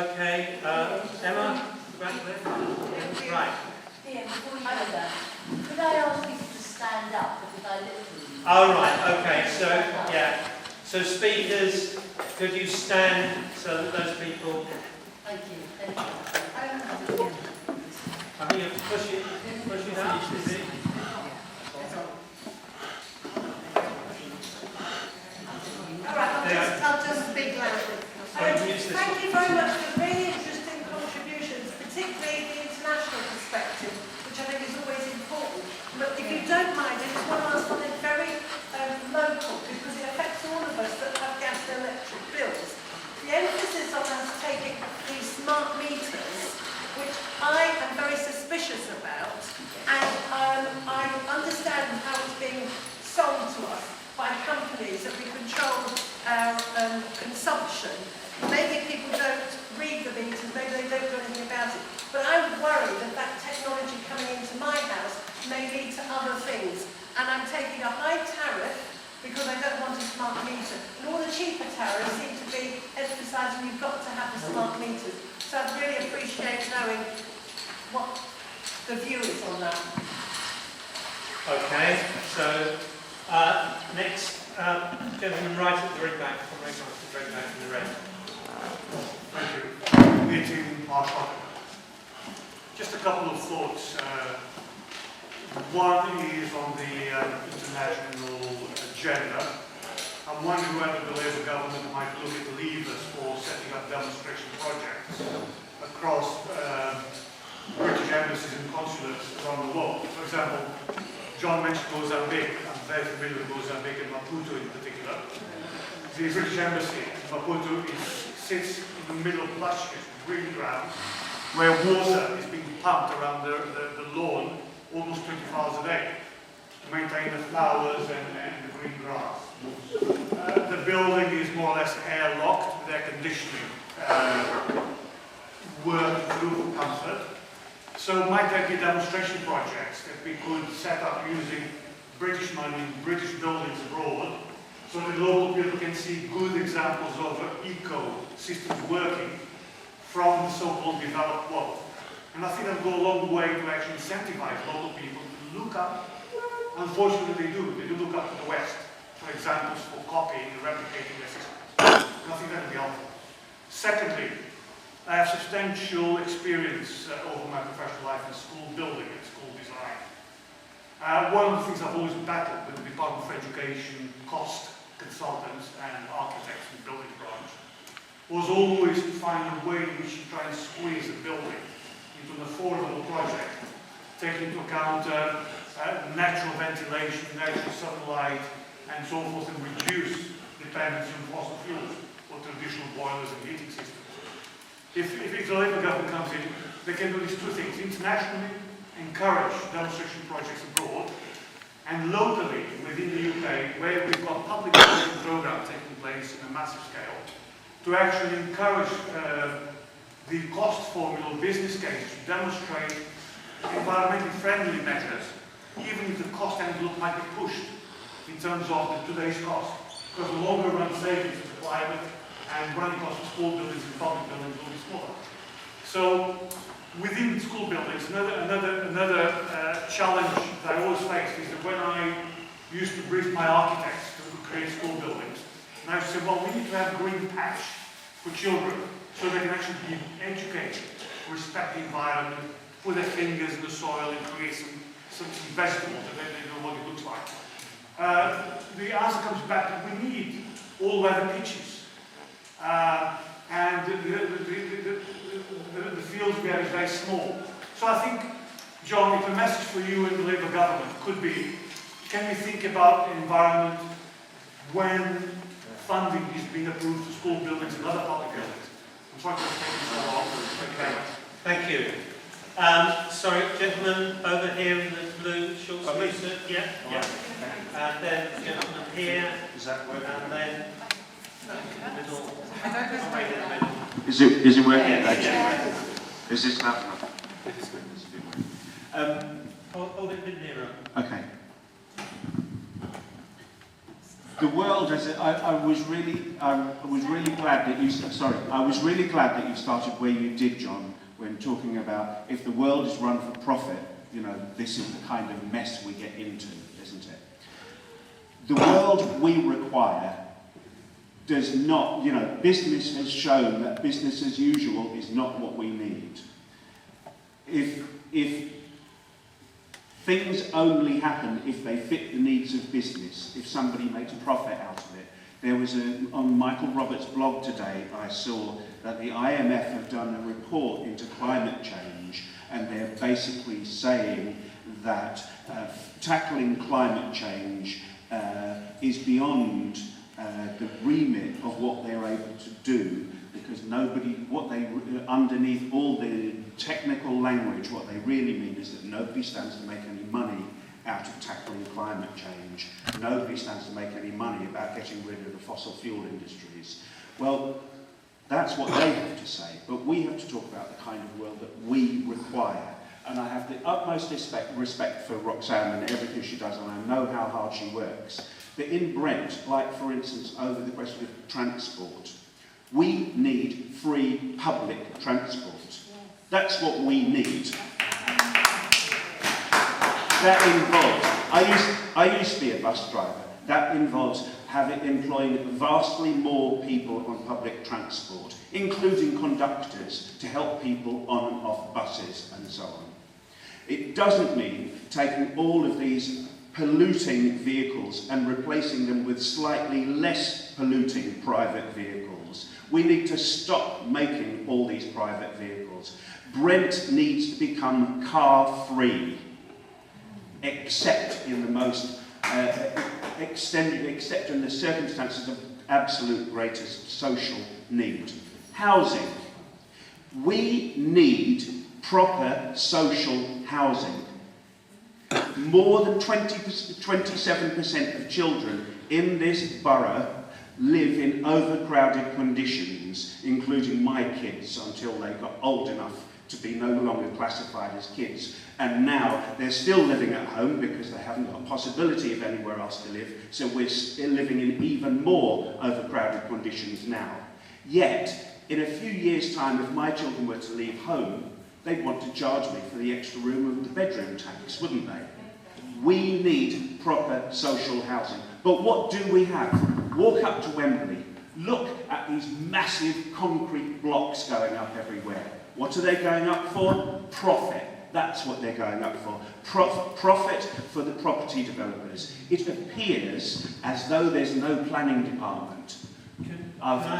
Okay, Emma, back there. Right. Ian, before you do that, could I ask people to stand up because I literally... Oh, right, okay, so, yeah. So speakers, could you stand so that those people... Thank you, thank you. I think you push it up, is it? All right, I'll just speak loudly. Thank you very much for really interesting contributions, particularly the international perspective, which I think is always important. But if you don't mind, I just want to ask something very local, because it affects all of us that have gas and electric bills. The emphasis on us taking these smart meters, which I am very suspicious about, and I understand how it's being sold to us by companies that we control our consumption. Maybe people don't read the meters, maybe they don't do anything about it. But I'm worried that that technology coming into my house may lead to other things. And I'm taking a high tariff because I don't want a smart meter. And all the cheaper tariffs seem to be emphasising you've got to have the smart meters. So I'd really appreciate knowing what the view is on that. Okay, so next gentleman right at the very back, in the red. Thank you. Meeting Mark Potter. Just a couple of thoughts. One is on the international agenda. I'm wondering whether the Labour government might look at levers for setting up demonstration projects across British embassies and consulates around the world. For example, John mentioned Mozambique. I'm very familiar with Mozambique and Maputo in particular. The British embassy in Maputo sits in the middle of lush green ground where water is being pumped around the lawn almost 24 hours a day to maintain the flowers and the green grass. The building is more or less airlocked with air conditioning working through for comfort. So might there be demonstration projects that we could set up using British money, British buildings abroad, so that local people can see good examples of eco-systems working from the so-called developed world. And I think that will go a long way to actually incentivize local people to look up. Unfortunately, they do look up to the West for examples for copying and replicating their systems. And I think that would be helpful. Secondly, I have substantial experience over my professional life in school building and school design. One of the things I've always battled with the Department for Education, cost consultants and architects in the building branch was always to find a way in which you try and squeeze a building into an affordable project, taking into account natural ventilation, natural sunlight, and so forth, and reduce dependency on fossil fuels or traditional boilers and heating systems. If the Labour government comes in, they can do these two things: internationally, encourage demonstration projects abroad, and locally, within the UK, where we've got public policy programs taking place in a massive scale, to actually encourage the cost formula or business case to demonstrate environmentally friendly measures, even if the cost envelope might be pushed in terms of today's cost, because the longer run savings of the climate and running costs of school buildings and public buildings will be smaller. So within school buildings, another challenge that I always faced is that when I used to brief my architects to create school buildings, and I would say, well, we need to have a green patch for children so they can actually be educated, respect the environment, put their fingers in the soil and create some vegetables that they know what it looks like. The answer comes back that we need all-weather pitches. And the field we have is very small. So I think, John, if a message for you and the Labour government could be, can we think about the environment when funding is being approved for school buildings and other public buildings? I'm sorry for taking so long. Thank you very much. Thank you. Sorry, gentleman over here in the blue short sleeve. Yeah. And then the gentleman here. Is that working? And then middle. Is it working? Yeah. Is this loud enough? It is good. Hold it a bit nearer. Okay. The world, I was really glad that you. Sorry, I was really glad that you started where you did, John, when talking about if the world is run for profit. You know, this is the kind of mess we get into, isn't it? The world we require does not. You know, business has shown that business as usual is not what we need. If things only happen if they fit the needs of business, if somebody makes profit out of it. There was on Michael Roberts' blog today, I saw that the IMF have done a report into climate change, and they're basically saying that tackling climate change is beyond the remit of what they're able to do, because underneath all the technical language, what they really mean is that nobody stands to make any money out of tackling climate change. Nobody stands to make any money about getting rid of the fossil fuel industries. Well, that's what they have to say, but we have to talk about the kind of world that we require. And I have the utmost respect for Roxanne and everything she does, and I know how hard she works. But in Brent, like for instance, over the question of transport, we need free public transport. That's what we need. That involves, I used to be a bus driver. That involves employing vastly more people on public transport, including conductors, to help people on and off buses and so on. It doesn't mean taking all of these polluting vehicles and replacing them with slightly less polluting private vehicles. We need to stop making all these private vehicles. Brent needs to become car-free, except in the most except in the circumstances of absolute greatest social need. Housing. We need proper social housing. More than 27% of children in this borough live in overcrowded conditions, including my kids, until they got old enough to be no longer classified as kids. And now they're still living at home because they haven't got a possibility of anywhere else to live, so we're still living in even more overcrowded conditions now. Yet, in a few years' time, if my children were to leave home, they'd want to charge me for the extra room and the bedroom tax, wouldn't they? We need proper social housing. But what do we have? Walk up to Wembley, look at these massive concrete blocks going up everywhere. What are they going up for? Profit. That's what they're going up for. Profit for the property developers. It appears as though there's no planning department.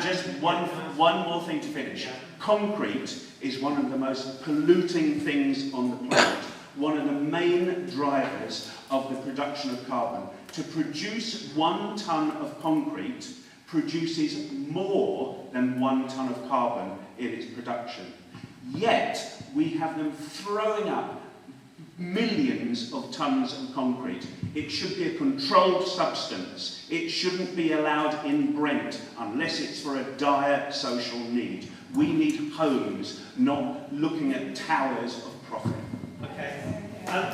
Just one more thing to finish. Concrete is one of the most polluting things on the planet. One of the main drivers of the production of carbon. To produce 1 ton of concrete produces more than 1 ton of carbon in its production. Yet, we have them throwing up millions of tons of concrete. It should be a controlled substance. It shouldn't be allowed in Brent unless it's for a dire social need. We need homes, not looking at towers of profit. Okay. Can I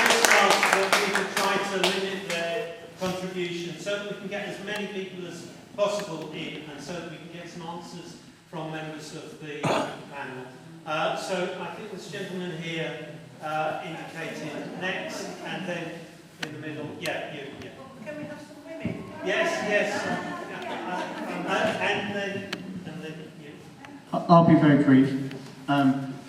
just ask that people try to limit their contribution so that we can get as many people as possible in, and so that we can get some answers from members of the panel. So I think this gentleman here indicated next, and then in the middle. Yeah, you. Yeah. Can we have some women? Yes. And then you. I'll be very brief.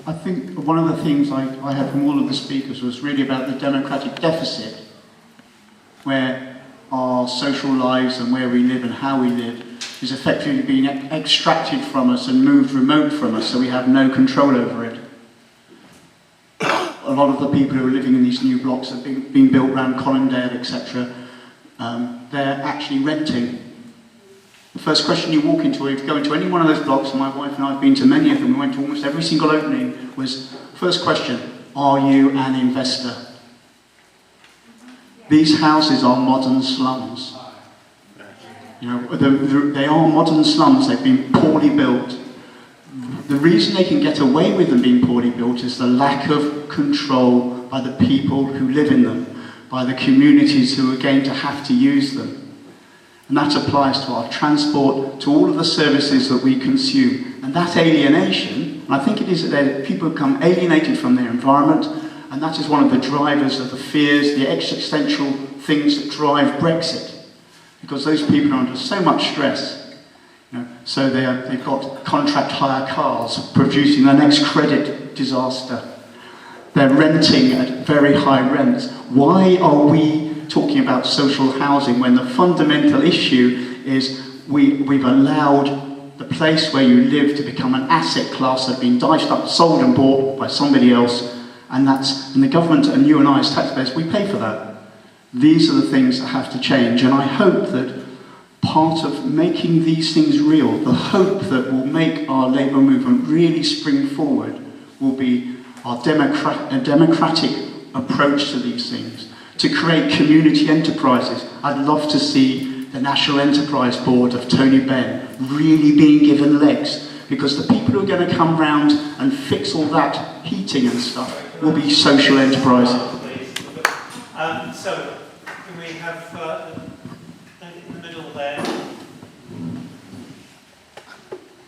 I think one of the things I had from all of the speakers was really about the democratic deficit, where our social lives and where we live and how we live is effectively being extracted from us and moved remote from us, so we have no control over it. A lot of the people who are living in these new blocks that have been built around Colindale, etc., they're actually renting. The first question you walk into, if you go into any one of those blocks, and my wife and I have been to many of them, we went to almost every single opening, was, first question, are you an investor? These houses are modern slums. You know, they are modern slums, they've been poorly built. The reason they can get away with them being poorly built is the lack of control by the people who live in them. by the communities who are going to have to use them. And that applies to our transport, to all of the services that we consume. And that alienation, and I think it is that people become alienated from their environment, and that is one of the drivers of the fears, the existential things that drive Brexit. Because those people are under so much stress. So they've got contract hire cars producing the next credit disaster. They're renting at very high rents. Why are we talking about social housing when the fundamental issue is we've allowed the place where you live to become an asset class that's been diced up, sold and bought by somebody else, and the government and you and I as taxpayers, we pay for that. These are the things that have to change, and I hope that part of making these things real, the hope that will make our labour movement really spring forward, will be our democratic approach to these things, to create community enterprises. I'd love to see the National Enterprise Board of Tony Benn really being given legs, because the people who are going to come round and fix all that heating and stuff will be social enterprises. So, can we have in the middle there?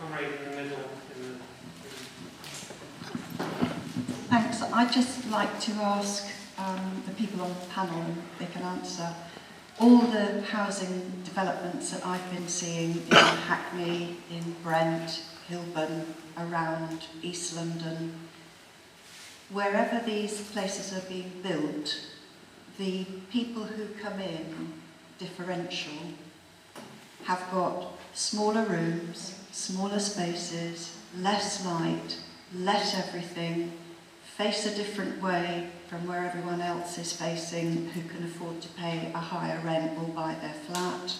I'm right in the middle. Thanks. I'd just like to ask the people on the panel if they can answer. All the housing developments that I've been seeing in Hackney, in Brent, Hilburn, around East London, wherever these places are being built, the people who come in differential have got smaller rooms, smaller spaces, less light, less everything, face a different way from where everyone else is facing who can afford to pay a higher rent or buy their flat.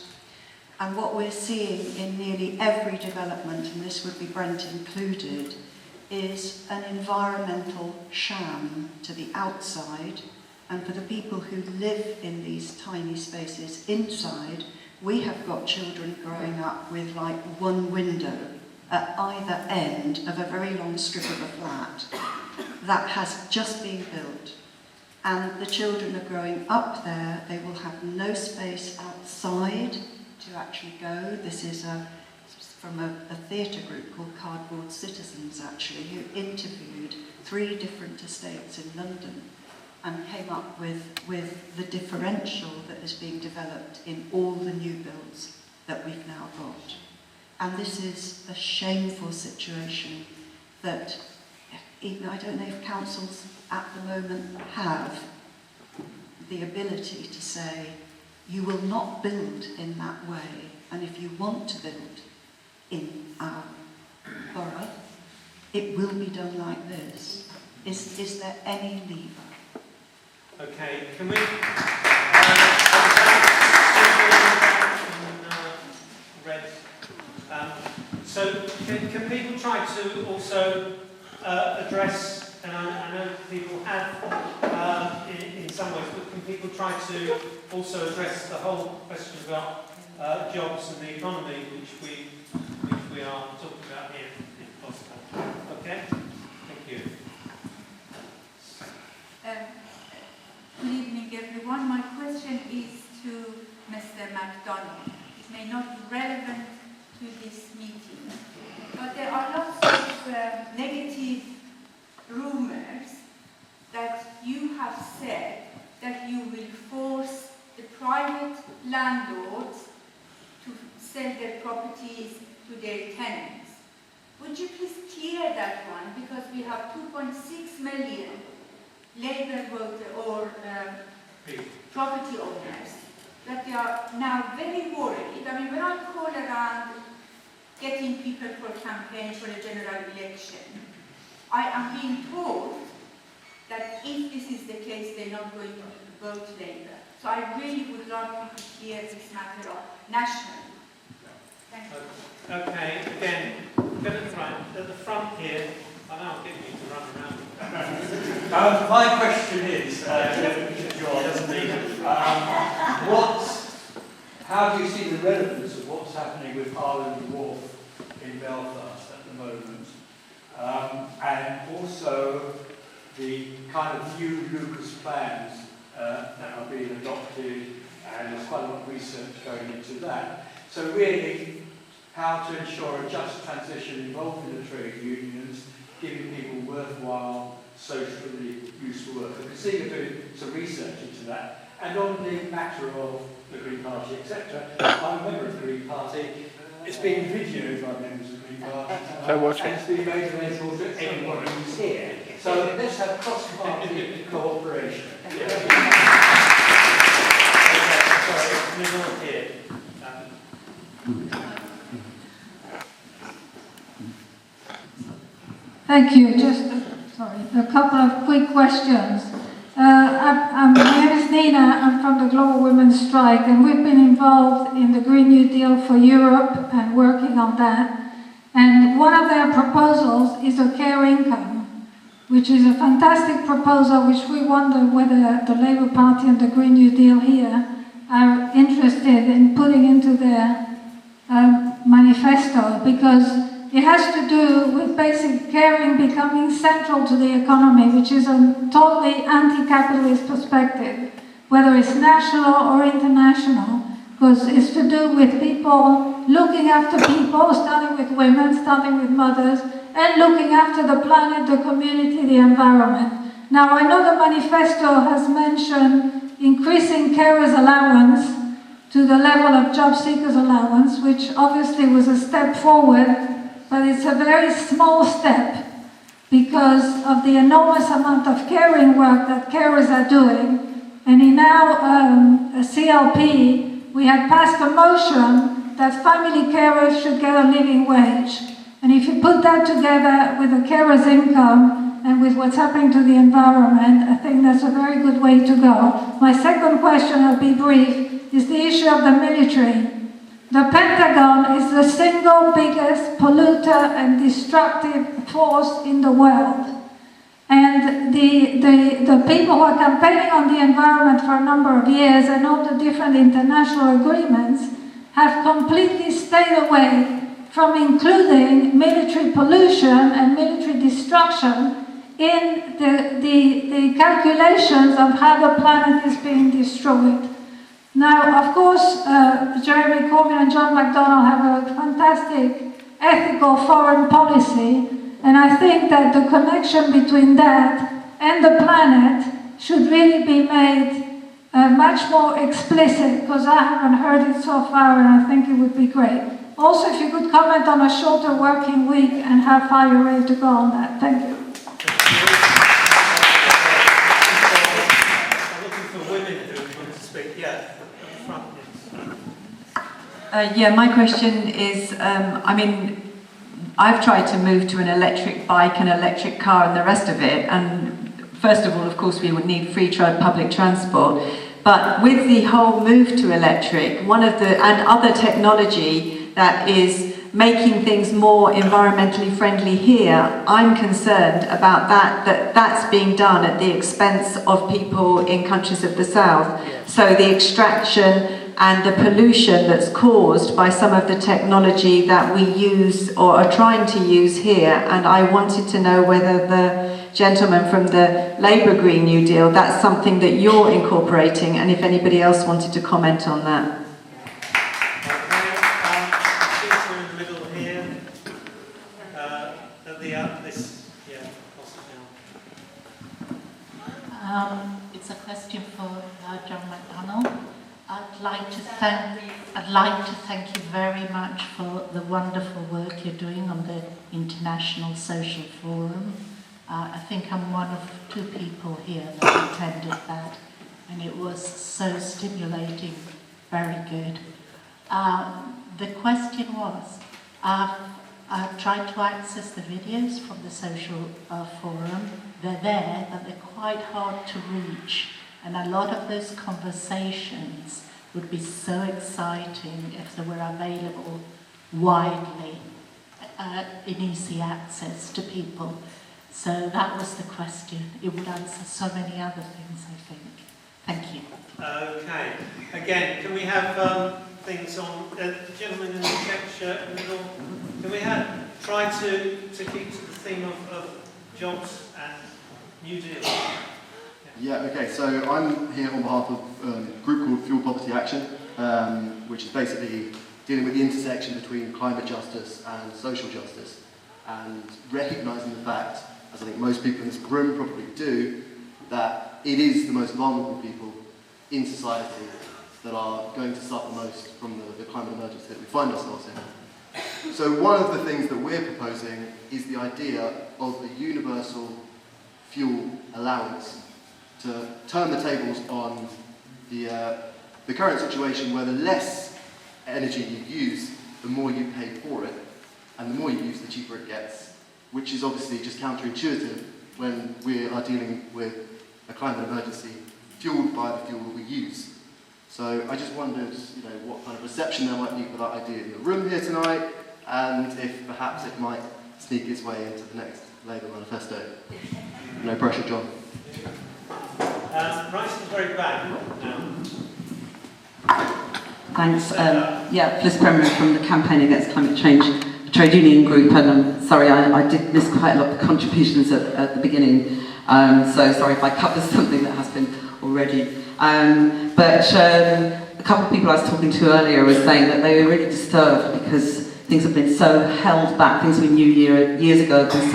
And what we're seeing in nearly every development, and this would be Brent included, is an environmental sham to the outside, and for the people who live in these tiny spaces inside, we have got children growing up with like one window at either end of a very long strip of a flat that has just been built. And the children are growing up there, they will have no space outside to actually go. This is from a theatre group called Cardboard Citizens, actually, who interviewed 3 different estates in London and came up with the differential that is being developed in all the new builds that we've now got. And this is a shameful situation that even, I don't know if councils at the moment have the ability to say, you will not build in that way, and if you want to build in our borough, it will be done like this. Is there any lever? Okay, can we... red. So, can people try to also address, and I know people have in some ways, but can people try to also address the whole question about jobs and the economy, which we are talking about here, if possible? Okay? Thank you. Good evening, everyone. My question is to Mr. MacDonald. It may not be relevant to this meeting, but there are lots of negative rumours that you have said that you will force the private landlords to sell their properties to their tenants. Would you please clear that one? Because we have 2.6 million Labour voter or property owners that they are now very worried. I mean, when I call around getting people for campaign for a general election, I am being told that if this is the case, they're not going to vote Labour. So I really would like you to clear this matter up nationally. Thank you. Okay, again, at the front here, I know I'm getting you to run around. My question is, how do you see the relevance of what's happening with Harland Wharf in Belfast at the moment, and also the kind of new Lucas plans that are being adopted, and there's quite a lot of research going into that. So really, how to ensure a just transition involving the trade unions, giving people worthwhile, socially useful work. I can see you're doing some research into that. And on the matter of the Green Party, etc., I'm a member of the Green Party. It's being videoed by members of the Green Party. And it's being made available to anyone who's here. So let's have cross-party cooperation. Thank you. Just a couple of quick questions. My name is Nina. I'm from the Global Women's Strike, and we've been involved in the Green New Deal for Europe and working on that. And one of their proposals is a care income, which is a fantastic proposal, which we wonder whether the Labour Party and the Green New Deal here are interested in putting into their manifesto, because it has to do with basic caring becoming central to the economy, which is a totally anti-capitalist perspective, whether it's national or international, because it's to do with people looking after people, starting with women, starting with mothers, and looking after the planet, the community, the environment. Now, I know the manifesto has mentioned increasing carers' allowance to the level of job seekers' allowance, which obviously was a step forward, but it's a very small step because of the enormous amount of caring work that carers are doing. And in our CLP, we had passed a motion that family carers should get a living wage. And if you put that together with the carers' income and with what's happening to the environment, I think that's a very good way to go. My second question, I'll be brief, is the issue of the military. The Pentagon is the single biggest polluter and destructive force in the world. And the people who are campaigning on the environment for a number of years and all the different international agreements have completely stayed away from including military pollution and military destruction in the calculations of how the planet is being destroyed. Now, of course, Jeremy Corbyn and John McDonnell have a fantastic ethical foreign policy, and I think that the connection between that and the planet should really be made much more explicit, because I haven't heard it so far, and I think it would be great. Also, if you could comment on a shorter working week and how far you're ready to go on that. Thank you. I'm looking for women who want to speak. Yeah. Yeah, my question is, I've tried to move to an electric bike, an electric car and the rest of it, and first of all, of course, we would need free public transport, but with the whole move to electric, and other technology that is making things more environmentally friendly here, I'm concerned about that's being done at the expense of people in countries of the south. So the extraction and the pollution that's caused by some of the technology that we use or are trying to use here. And I wanted to know whether the gentleman from the Labour Green New Deal, that's something that you're incorporating, and if anybody else wanted to comment on that. It's a question for John McDonnell. I'd like to thank you very much for the wonderful work you're doing on the International Social Forum. I think I'm one of 2 people here that attended that, and it was so stimulating, very good. The question was, I've tried to access the videos from the social forum. They're there, but they're quite hard to reach. And a lot of those conversations would be so exciting if they were available widely in easy access to people. So that was the question. It would answer so many other things, I think. Thank you. Okay. Again, can we have things on the gentleman in the check shirt in the middle? Can we try to keep to the theme of jobs and New Deal? Yeah. Yeah, okay, so I'm here on behalf of a group called Fuel Poverty Action, which is basically dealing with the intersection between climate justice and social justice, and recognising the fact, as I think most people in this room probably do, that it is the most vulnerable people in society that are going to suffer most from the climate emergency that we find ourselves in. So one of the things that we're proposing is the idea of a universal fuel allowance to turn the tables on the current situation where the less energy you use, the more you pay for it, and the more you use, the cheaper it gets, which is obviously just counterintuitive when we are dealing with a climate emergency fueled by the fuel that we use. So I just wondered, what kind of reception there might be for that idea in the room here tonight, and if perhaps it might sneak its way into the next Labour manifesto. No pressure, John. Right to the very back. Thanks. Fliss Premier from the Campaign Against Climate Change Trade Union Group, and I'm sorry I did miss quite a lot of the contributions at the beginning, so sorry if I covered something that has been already. But a couple of people I was talking to earlier were saying that they were really disturbed because things have been so held back, things we knew years ago have been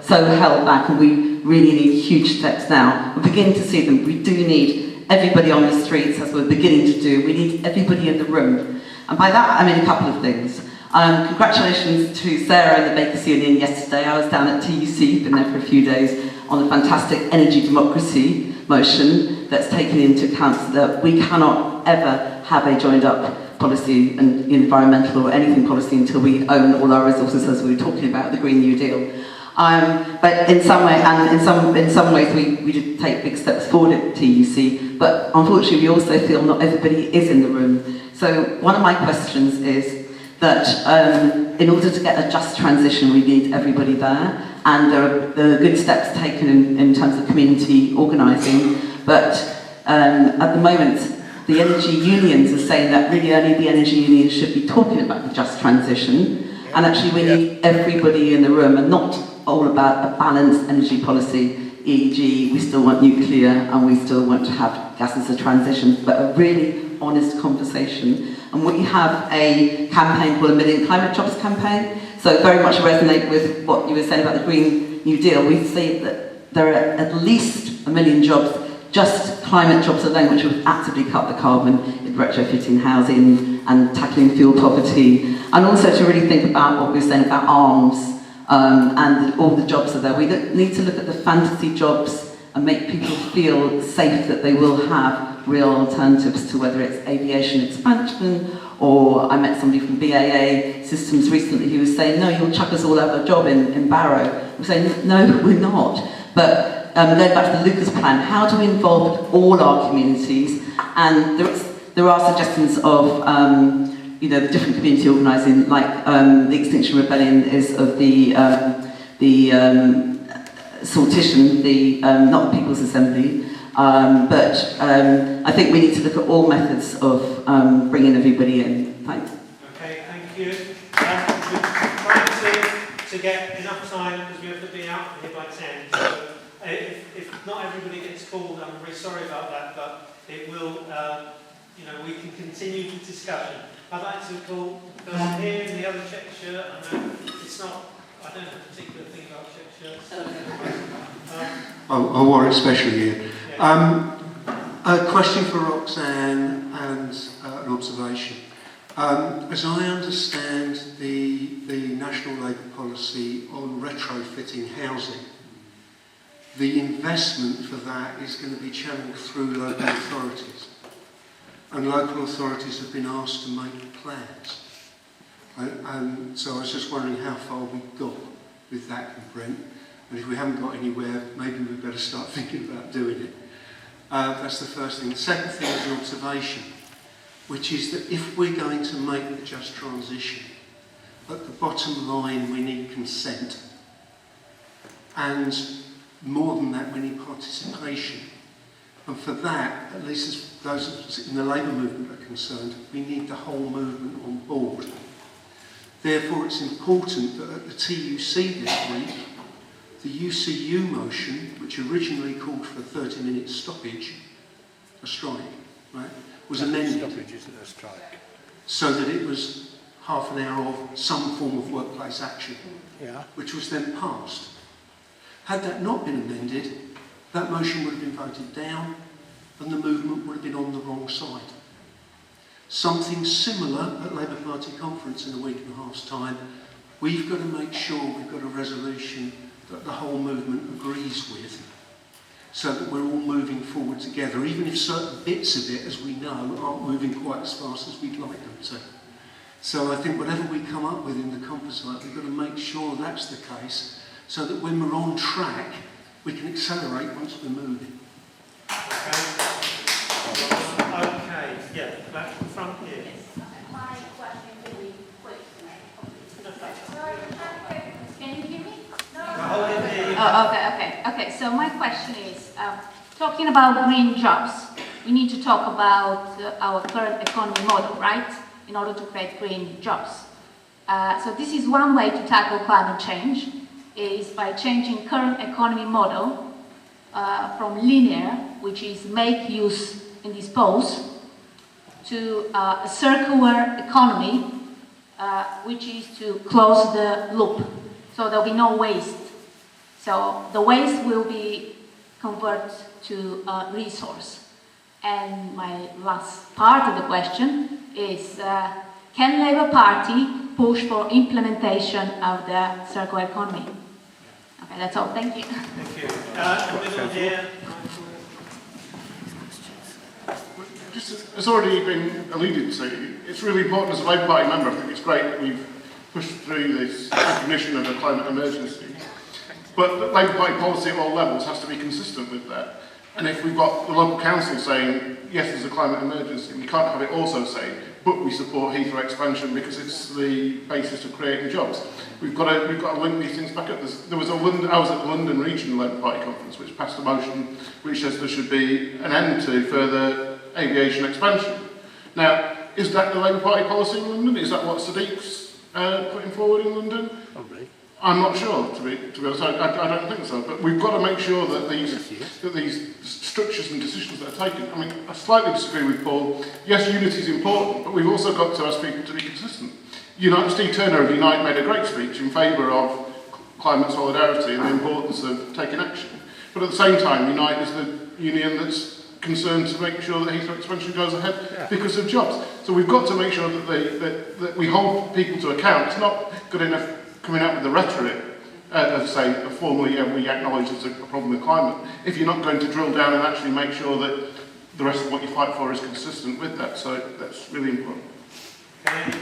so held back, and we really need huge steps now. We're beginning to see them. We do need everybody on the streets, as we're beginning to do. We need everybody in the room. And by that, I mean a couple of things. Congratulations to Sarah and the Bakers Union yesterday. I was down at TUC, been there for a few days, on the fantastic energy democracy motion that's taken into account that we cannot ever have a joined up policy and environmental or anything policy until we own all our resources, as we were talking about the Green New Deal. But in some way, and in some ways, we did take big steps forward at TUC. But unfortunately, we also feel not everybody is in the room. So one of my questions is that in order to get a just transition, we need everybody there, and there are good steps taken in terms of community organising. But at the moment, the energy unions are saying that really only the energy unions should be talking about the just transition, and actually we need everybody in the room, and not all about a balanced energy policy, e.g. we still want nuclear and we still want to have gas as a transition, but a really honest conversation. And we have a campaign called a Million Climate Jobs campaign, so very much resonate with what you were saying about the Green New Deal. We see that there are at least 1 million jobs, just climate jobs alone, which would actively cut the carbon in retrofitting housing and tackling fuel poverty, and also to really think about what we were saying about arms and all the jobs are there. We need to look at the fantasy jobs and make people feel safe that they will have real alternatives to whether it's aviation expansion, or I met somebody from BAA Systems recently who was saying, no, you'll chuck us all out of a job in Barrow. We're saying, no, we're not. But going back to the Lucas plan, how do we involve all our communities? And there are suggestions of the different community organising, like the Extinction Rebellion is of the Sortition, not the People's Assembly, but I think we need to look at all methods of bringing everybody in. Thanks. Okay, thank you. We're trying to get enough time because we have to be out here by 10. So if not everybody gets called, I'm very sorry about that, but it will, we can continue the discussion. I'd like to call the person here in the other check shirt. I know it's not, I don't have a particular thing about check shirts. I wore it especially here. Yeah. A question for Roxanne and an observation. As I understand the National Labour policy on retrofitting housing, the investment for that is going to be channeled through local authorities. And local authorities have been asked to make plans. And so I was just wondering how far we've got with that, Brent. And if we haven't got anywhere, maybe we better start thinking about doing it. That's the first thing. The second thing is an observation, which is that if we're going to make the just transition, at the bottom line we need consent. And more than that, we need participation. And for that, at least as those in the labour movement are concerned, we need the whole movement on board. Therefore, it's important that at the TUC this week, the UCU motion, which originally called for a 30-minute stoppage, a strike, right, was amended. Stoppage isn't a strike. So that it was half an hour of some form of workplace action, Yeah. which was then passed. Had that not been amended, that motion would have been voted down and the movement would have been on the wrong side. Something similar at Labour Party conference in a week and a half's time. We've got to make sure we've got a resolution that the whole movement agrees with, so that we're all moving forward together, even if certain bits of it, as we know, aren't moving quite as fast as we'd like them to. So I think whatever we come up with in the composite, we've got to make sure that's the case, so that when we're on track, we can accelerate once we're moving. Okay, yeah, back to the front here. My question really quick. Can you hear me? No. Okay. So my question is, talking about green jobs, we need to talk about our current economy model, right? In order to create green jobs. So this is one way to tackle climate change, is by changing current economy model from linear, which is make, use, and dispose, to a circular economy, which is to close the loop. So there'll be no waste. So the waste will be converted to a resource. And my last part of the question is, can Labour Party push for implementation of the circular economy? Okay, that's all. Thank you. Thank you. Middle here. Just as already been alluded to, it's really important as a Labour Party member. I think it's great that we've pushed through this recognition of a climate emergency. But the Labour Party policy at all levels has to be consistent with that. And if we've got the local council saying, yes, there's a climate emergency, we can't have it also say, but we support Heathrow expansion because it's the basis of creating jobs. We've got to link these things back up. I was at the London Regional Labour Party conference, which passed a motion which says there should be an end to further aviation expansion. Now, is that the Labour Party policy in London? Is that what Sadiq's putting forward in London? Probably. I'm not sure, to be honest. I don't think so. But we've got to make sure that these structures and decisions that are taken. I mean, I slightly disagree with Paul. Yes, unity is important, but we've also got to ask people to be consistent. Steve Turner of Unite made a great speech in favour of climate solidarity and the importance of taking action. But at the same time, Unite is the union that's concerned to make sure that Heathrow expansion goes ahead because of jobs. So we've got to make sure that we hold people to account. It's not good enough coming out with the rhetoric of saying formally we acknowledge there's a problem with climate, if you're not going to drill down and actually make sure that the rest of what you fight for is consistent with that. So that's really important. Okay,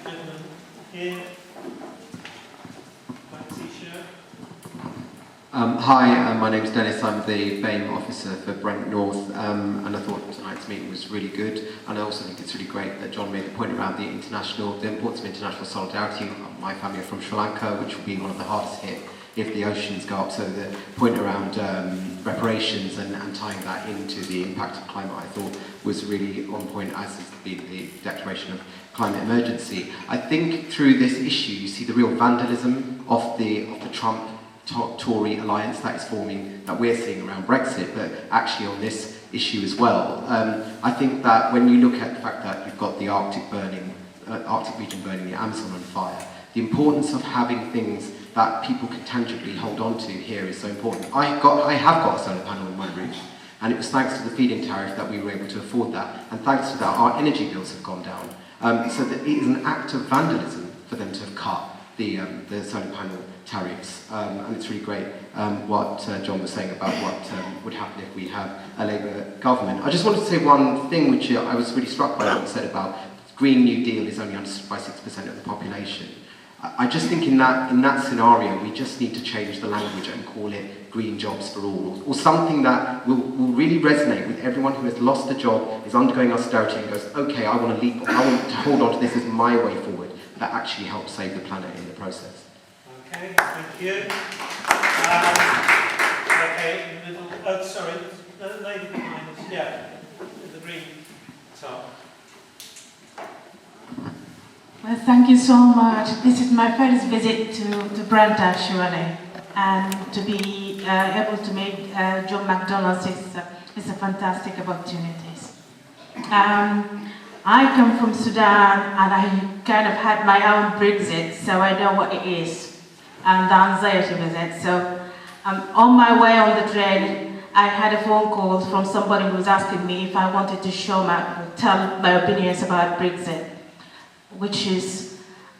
gentlemen here. Black t-shirt. Hi, my name's Dennis. I'm the BAME officer for Brent North, and I thought tonight's meeting was really good. And I also think it's really great that John made the point around the importance of international solidarity. My family are from Sri Lanka, which will be one of the hardest hit if the oceans go up. So the point around reparations and tying that into the impact of climate, I thought was really on point, as has been the declaration of climate emergency. I think through this issue, you see the real vandalism of the Trump Tory alliance that is forming, that we're seeing around Brexit, but actually on this issue as well. I think that when you look at the fact that you've got the Arctic region burning, the Amazon on fire, the importance of having things that people can tangibly hold on to here is so important. I have got a solar panel in my roof, and it was thanks to the feed-in tariff that we were able to afford that, and thanks to that our energy bills have gone down. So that it is an act of vandalism for them to have cut the solar panel tariffs, and it's really great what John was saying about what would happen if we have a Labour government. I just wanted to say one thing which I was really struck by what you said about Green New Deal is only understood by 6% of the population. I just think in that scenario we just need to change the language and call it green jobs for all, or something that will really resonate with everyone who has lost a job, is undergoing austerity and goes, okay, I want to hold on to this as my way forward, that actually helps save the planet in the process. Okay, thank you. Okay, in the middle. Oh, sorry, the lady behind us. Yeah, with the green top. Well, thank you so much. This is my first visit to Brent, actually, and to be able to meet John McDonald is a fantastic opportunity. I come from Sudan, and I kind of had my own Brexit, so I know what it is, and the anxiety with it. So on my way on the train, I had a phone call from somebody who was asking me if I wanted to tell my opinions about Brexit, which is,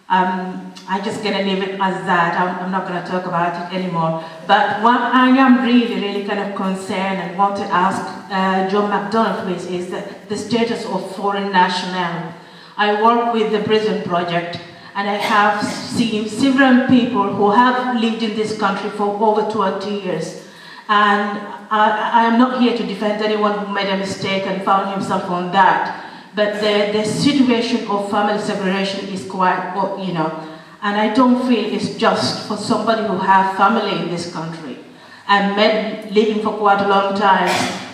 I'm just going to leave it as that. I'm not going to talk about it anymore. But what I am really kind of concerned and want to ask John McDonald with is the status of foreign nationality. I work with the Prison Project, and I have seen several people who have lived in this country for over 20 years. And I am not here to defend anyone who made a mistake and found himself on that. But the situation of family separation is quite, and I don't feel it's just for somebody who has family in this country and been living for quite a long time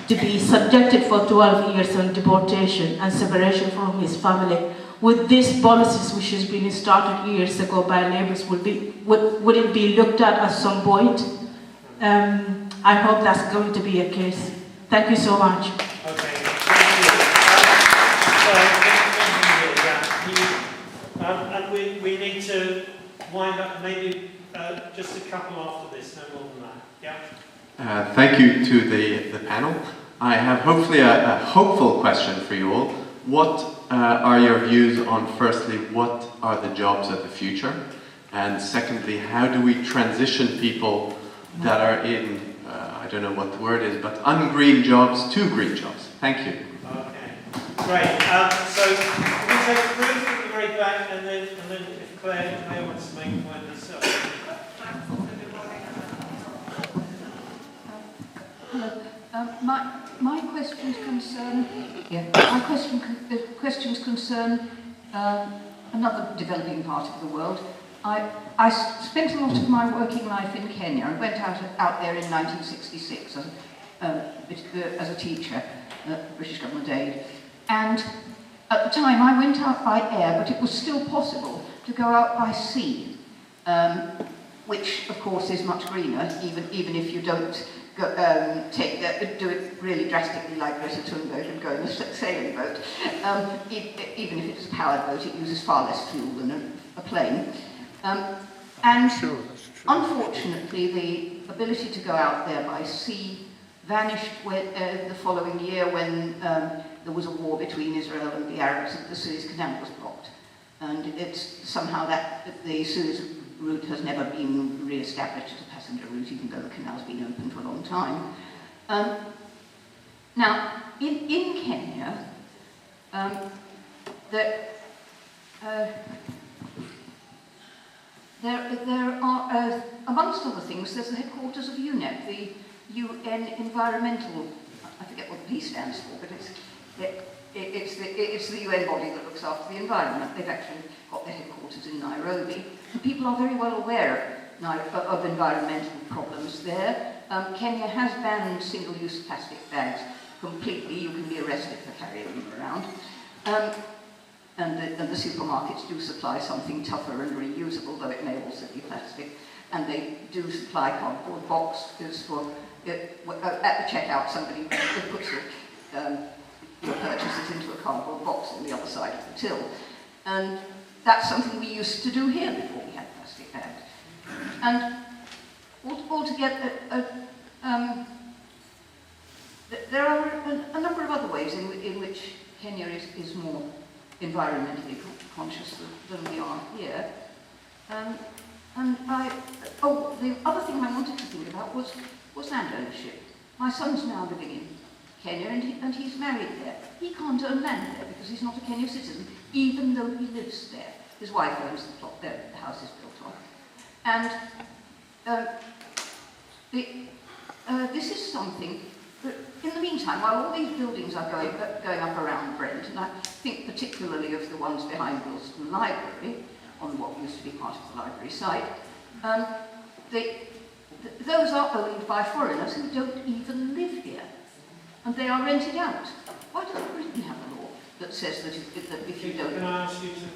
to be subjected for 12 years on deportation and separation from his family. With these policies which has been started years ago by neighbors, would it be looked at some point? I hope that's going to be a case. Thank you so much. Okay. And we need to wind up maybe just a couple after this, no more than that. Yeah. Thank you to the panel. I have hopefully a hopeful question for you all. What are your views on, firstly, what are the jobs of the future? And secondly, how do we transition people that are in, I don't know what the word is, but ungreen jobs to green jobs? Thank you. Okay, great. So can we take Ruth at the very back, and then if Claire wants to make a point herself. Hello. My questions concern. Questions concern another developing part of the world. I spent a lot of my working life in Kenya and went out there in 1966 as a teacher, British Government aid. And at the time I went out by air, but it was still possible to go out by sea, which of course is much greener, even if you don't do it really drastically like Greta Thunberg and go in a sailing boat. Even if it's a powered boat, it uses far less fuel than a plane. And unfortunately, the ability to go out there by sea vanished the following year when there was a war between Israel and the Arabs, and the Suez Canal was blocked. And it's somehow that the Suez route has never been re-established as a passenger route, even though the canal's been open for a long time. Now, in Kenya, there are, amongst other things, there's the headquarters of UNEP, the UN Environmental, I forget what the P stands for, but it's the UN body that looks after the environment. They've actually got their headquarters in Nairobi. And people are very well aware of environmental problems there. Kenya has banned single-use plastic bags completely. You can be arrested for carrying them around. And the supermarkets do supply something tougher and reusable, though it may also be plastic. And they do supply cardboard boxes for, at the checkout, somebody puts your purchases into a cardboard box on the other side of the till. And that's something we used to do here before we had plastic bags. And altogether, there are a number of other ways in which Kenya is more environmentally conscious than we are here. The other thing I wanted to think about was land ownership. My son's now living in Kenya and he's married there. He can't own land there because he's not a Kenyan citizen, even though he lives there. His wife owns the plot there, the house is built on. And this is something that, in the meantime, while all these buildings are going up around Brent, and I think particularly of the ones behind Wilson Library, on what used to be part of the library site, those are owned by foreigners who don't even live here, and they are rented out. Why doesn't Britain have a law that says that if you don't... Can I ask you to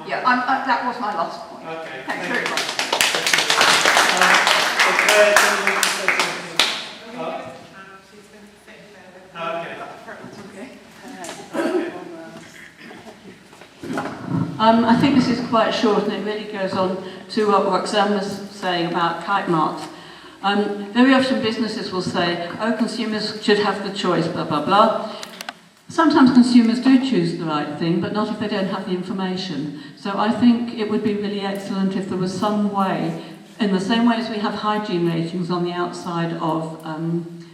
Yeah, that was my last point. Okay. Thanks very much. I think this is quite short and it really goes on to what Roxanne was saying about kite marks. Very often businesses will say, oh, consumers should have the choice, blah, blah, blah. Sometimes consumers do choose the right thing, but not if they don't have the information. So I think it would be really excellent if there was some way, in the same way as we have hygiene ratings on the outside of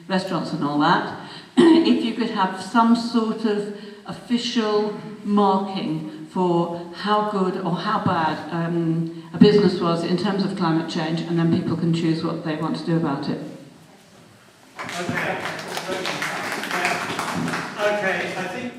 restaurants and all that, if you could have some sort of official marking for how good or how bad a business was in terms of climate change, and then people can choose what they want to do about it. Okay, I think